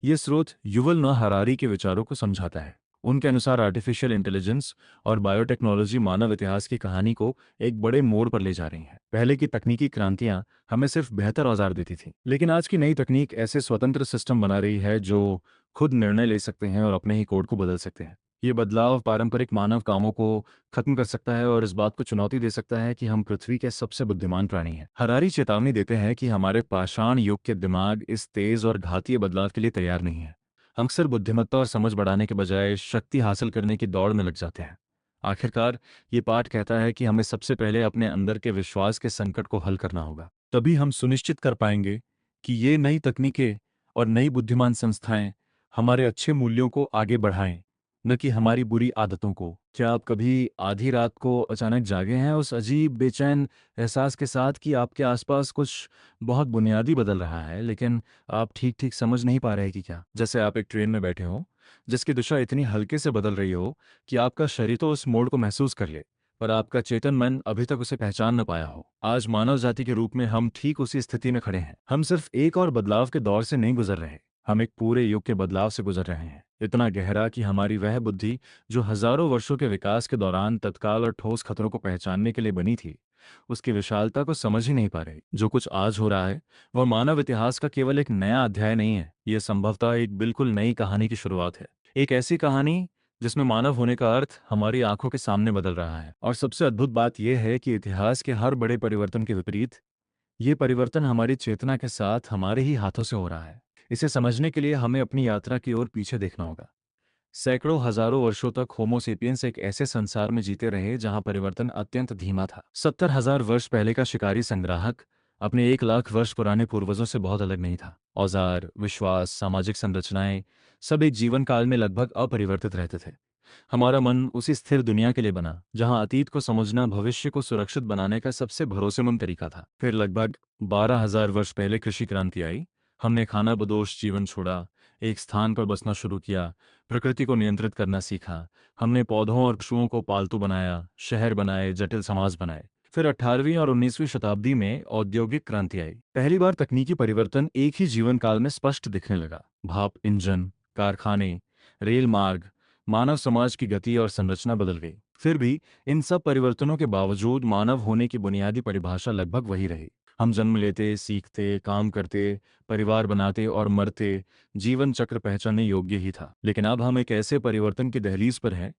ये स्रोत युवल नोआ हरारी के विचारों को समझाता है। उनके अनुसार आर्टिफिशियल इंटेलिजेंस और बायोटेक्नोलॉजी मानव इतिहास की कहानी को एक बड़े मोड़ पर ले जा रही हैं। पहले की तकनीकी क्रांतियां हमें सिर्फ बेहतर औजार देती थीं, लेकिन आज की नई तकनीक ऐसे स्वतंत्र सिस्टम बना रही है जो खुद निर्णय ले सकते हैं और अपने ही कोड को बदल सकते हैं। ये बदलाव पारंपरिक मानव कामों को खत्म कर सकता है और इस बात को चुनौती दे सकता है कि हम पृथ्वी के सबसे बुद्धिमान प्राणी हैं। हरारी चेतावनी देते हैं कि हमारे पाषाण युग के दिमाग इस तेज और घातीय बदलाव के लिए तैयार नहीं है। हम अक्सर बुद्धिमत्ता और समझ बढ़ाने के बजाय शक्ति हासिल करने की दौड़ में लग जाते हैं। आखिरकार ये पाठ कहता है कि हमें सबसे पहले अपने अंदर के विश्वास के संकट को हल करना होगा। तभी हम सुनिश्चित कर पाएंगे कि ये नई तकनीकें और नई बुद्धिमान संस्थाएं हमारे अच्छे मूल्यों को आगे बढ़ाएं, न कि हमारी बुरी आदतों को। क्या आप कभी आधी रात को अचानक जागे हैं उस अजीब बेचैन एहसास के साथ कि आपके आसपास कुछ बहुत बुनियादी बदल रहा है, लेकिन आप ठीक ठीक समझ नहीं पा रहे कि क्या? जैसे आप एक ट्रेन में बैठे हो जिसकी दिशा इतनी हल्के से बदल रही हो कि आपका शरीर तो उस मोड़ को महसूस कर ले, पर आपका चेतन मन अभी तक उसे पहचान न पाया हो। आज मानव जाति के रूप में हम ठीक उसी स्थिति में खड़े हैं। हम सिर्फ एक और बदलाव के दौर से नहीं गुजर रहे, हम एक पूरे युग के बदलाव से गुजर रहे हैं, इतना गहरा कि हमारी वह बुद्धि जो हजारों वर्षों के विकास के दौरान तत्काल और ठोस खतरों को पहचानने के लिए बनी थी, उसकी विशालता को समझ ही नहीं पा रही। जो कुछ आज हो रहा है वह मानव इतिहास का केवल एक नया अध्याय नहीं है, यह संभवतः एक बिल्कुल नई कहानी की शुरुआत है। एक ऐसी कहानी जिसमें मानव होने का अर्थ हमारी आंखों के सामने बदल रहा है। और सबसे अद्भुत बात यह है कि इतिहास के हर बड़े परिवर्तन के विपरीत ये परिवर्तन हमारी चेतना के साथ हमारे ही हाथों से हो रहा है। इसे समझने के लिए हमें अपनी यात्रा की ओर पीछे देखना होगा। सैकड़ों हजारों वर्षों तक होमो सेपियंस एक ऐसे संसार में जीते रहे जहां परिवर्तन अत्यंत धीमा था। 70,000 वर्ष पहले का शिकारी संग्राहक अपने 1 लाख वर्ष पुराने पूर्वजों से बहुत अलग नहीं था। औजार, विश्वास, सामाजिक संरचनाएं सब एक जीवन काल में लगभग अपरिवर्तित रहते थे। हमारा मन उसी स्थिर दुनिया के लिए बना जहां अतीत को समझना भविष्य को सुरक्षित बनाने का सबसे भरोसेमंद तरीका था। फिर लगभग 12,000 वर्ष पहले कृषि क्रांति आई। हमने खाना बदोश जीवन छोड़ा, एक स्थान पर बसना शुरू किया, प्रकृति को नियंत्रित करना सीखा। हमने पौधों और पशुओं को पालतू बनाया, शहर बनाए, जटिल समाज बनाए। फिर 18वीं और 19वीं शताब्दी में औद्योगिक क्रांति आई। पहली बार तकनीकी परिवर्तन एक ही जीवन काल में स्पष्ट दिखने लगा। भाप इंजन, कारखाने, रेल मार्ग, मानव समाज की गति और संरचना बदल गई। फिर भी इन सब परिवर्तनों के बावजूद मानव होने की बुनियादी परिभाषा लगभग वही रही। हम जन्म लेते, सीखते, काम करते, परिवार बनाते और मरते, जीवन चक्र पहचानने योग्य ही था। लेकिन अब हम एक ऐसे परिवर्तन की दहलीज पर हैं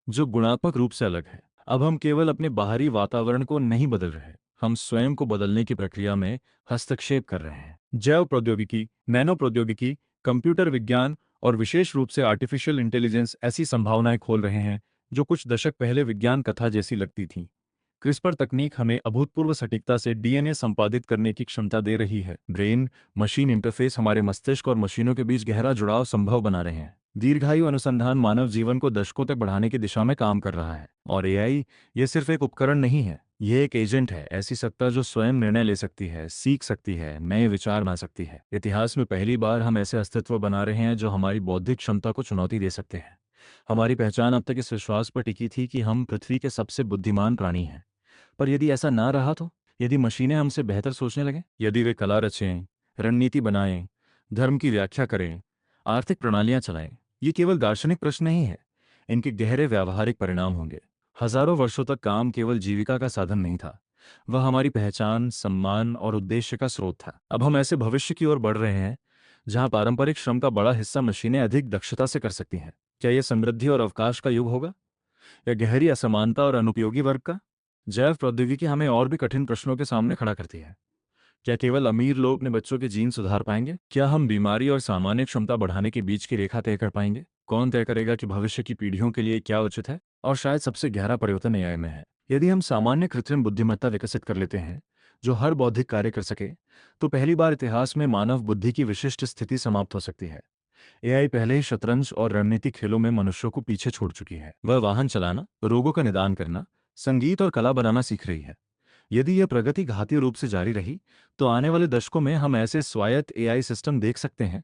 जो गुणात्मक रूप से अलग है। अब हम केवल अपने बाहरी वातावरण को नहीं बदल रहे, हम स्वयं को बदलने की प्रक्रिया में हस्तक्षेप कर रहे हैं। जैव प्रौद्योगिकी, नैनो प्रौद्योगिकी, कंप्यूटर विज्ञान और विशेष रूप से आर्टिफिशियल इंटेलिजेंस ऐसी संभावनाएं खोल रहे हैं जो कुछ दशक पहले विज्ञान कथा जैसी लगती थीं। क्रिस्पर तकनीक हमें अभूतपूर्व सटीकता से डीएनए संपादित करने की क्षमता दे रही है। ब्रेन मशीन इंटरफेस हमारे मस्तिष्क और मशीनों के बीच गहरा जुड़ाव संभव बना रहे हैं। दीर्घायु अनुसंधान मानव जीवन को दशकों तक बढ़ाने की दिशा में काम कर रहा है। और एआई ये सिर्फ एक उपकरण नहीं है, ये एक एजेंट है, ऐसी सत्ता जो स्वयं निर्णय ले सकती है, सीख सकती है, नए विचार बना सकती है। इतिहास में पहली बार हम ऐसे अस्तित्व बना रहे हैं जो हमारी बौद्धिक क्षमता को चुनौती दे सकते हैं। हमारी पहचान अब तक इस विश्वास पर टिकी थी कि हम पृथ्वी के सबसे बुद्धिमान प्राणी हैं। पर यदि ऐसा ना रहा तो? यदि मशीनें हमसे बेहतर सोचने लगें, यदि वे कला रचें, रणनीति बनाएं, धर्म की व्याख्या करें, आर्थिक प्रणालियां चलाएं, ये केवल दार्शनिक प्रश्न नहीं है, इनके गहरे व्यावहारिक परिणाम होंगे। हजारों वर्षों तक काम केवल जीविका का साधन नहीं था, वह हमारी पहचान, सम्मान और उद्देश्य का स्रोत था। अब हम ऐसे भविष्य की ओर बढ़ रहे हैं जहां पारंपरिक श्रम का बड़ा हिस्सा मशीनें अधिक दक्षता से कर सकती हैं। क्या यह समृद्धि और अवकाश का युग होगा, या गहरी असमानता और अनुपयोगी वर्ग का? जैव प्रौद्योगिकी हमें और भी कठिन प्रश्नों के सामने खड़ा करती है। क्या केवल अमीर लोग अपने बच्चों के जीन सुधार पाएंगे? क्या हम बीमारी और सामान्य क्षमता बढ़ाने के बीच की रेखा तय कर पाएंगे? कौन तय करेगा कि भविष्य की पीढ़ियों के लिए क्या उचित है? और शायद सबसे गहरा परिवर्तन एआई में है। यदि हम सामान्य कृत्रिम बुद्धिमत्ता विकसित कर लेते हैं जो हर बौद्धिक कार्य कर सके, तो पहली बार इतिहास में मानव बुद्धि की विशिष्ट स्थिति समाप्त हो सकती है। एआई पहले ही शतरंज और रणनीतिक खेलों में मनुष्यों को पीछे छोड़ चुकी है। वह वाहन चलाना, रोगों का निदान करना, संगीत और कला बनाना सीख रही है। यदि यह प्रगति घातीय रूप से जारी रही तो आने वाले दशकों में हम ऐसे स्वायत्त एआई सिस्टम देख सकते हैं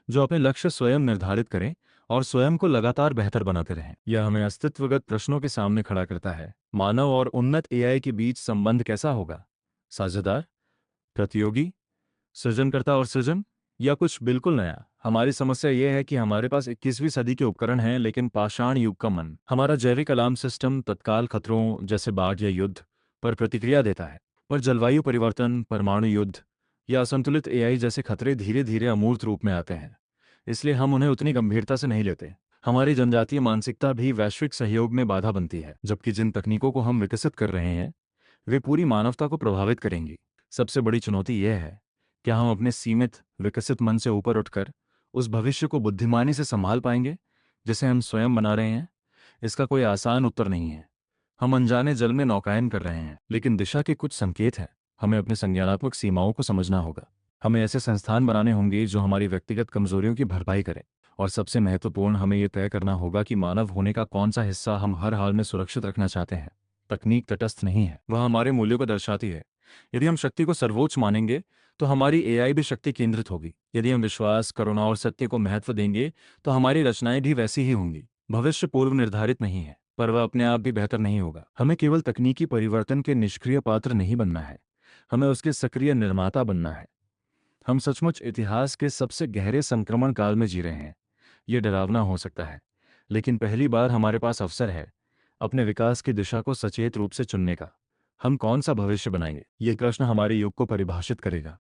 जो अपने लक्ष्य स्वयं निर्धारित करें और स्वयं को लगातार बेहतर बनाते रहें। यह हमें अस्तित्वगत प्रश्नों के सामने खड़ा करता है। मानव और उन्नत एआई के बीच संबंध कैसा होगा? साझेदार, प्रतियोगी, सृजनकर्ता और सृजन, या कुछ बिल्कुल नया? हमारी समस्या यह है कि हमारे पास 21वीं सदी के उपकरण हैं, लेकिन पाषाण युग का मन। हमारा जैविक अलार्म सिस्टम तत्काल खतरों जैसे बाढ़ या युद्ध पर प्रतिक्रिया देता है, पर जलवायु परिवर्तन, परमाणु युद्ध या असंतुलित एआई जैसे खतरे धीरे धीरे अमूर्त रूप में आते हैं, इसलिए हम उन्हें उतनी गंभीरता से नहीं लेते। हमारी जनजातीय मानसिकता भी वैश्विक सहयोग में बाधा बनती है, जबकि जिन तकनीकों को हम विकसित कर रहे हैं वे पूरी मानवता को प्रभावित करेंगी। सबसे बड़ी चुनौती यह है, क्या हम अपने सीमित विकसित मन से ऊपर उठकर उस भविष्य को बुद्धिमानी से संभाल पाएंगे जिसे हम स्वयं बना रहे हैं? इसका कोई आसान उत्तर नहीं है। हम अनजाने जल में नौकायन कर रहे हैं, लेकिन दिशा के कुछ संकेत हैं। हमें अपनी संज्ञानात्मक सीमाओं को समझना होगा। हमें ऐसे संस्थान बनाने होंगे जो हमारी व्यक्तिगत कमजोरियों की भरपाई करें। और सबसे महत्वपूर्ण, हमें यह तय करना होगा कि मानव होने का कौन सा हिस्सा हम हर हाल में सुरक्षित रखना चाहते हैं। तकनीक तटस्थ नहीं है, वह हमारे मूल्यों को दर्शाती है। यदि हम शक्ति को सर्वोच्च मानेंगे तो हमारी एआई भी शक्ति केंद्रित होगी। यदि हम विश्वास, करुणा और सत्य को महत्व देंगे तो हमारी रचनाएं भी वैसी ही होंगी। भविष्य पूर्व निर्धारित नहीं है, पर वह अपने आप भी बेहतर नहीं होगा। हमें केवल तकनीकी परिवर्तन के निष्क्रिय पात्र नहीं बनना है, हमें उसके सक्रिय निर्माता बनना है। हम सचमुच इतिहास के सबसे गहरे संक्रमण काल में जी रहे हैं। यह डरावना हो सकता है, लेकिन पहली बार हमारे पास अवसर है अपने विकास की दिशा को सचेत रूप से चुनने का। हम कौन सा भविष्य बनाएंगे, ये प्रश्न हमारे युग को परिभाषित करेगा।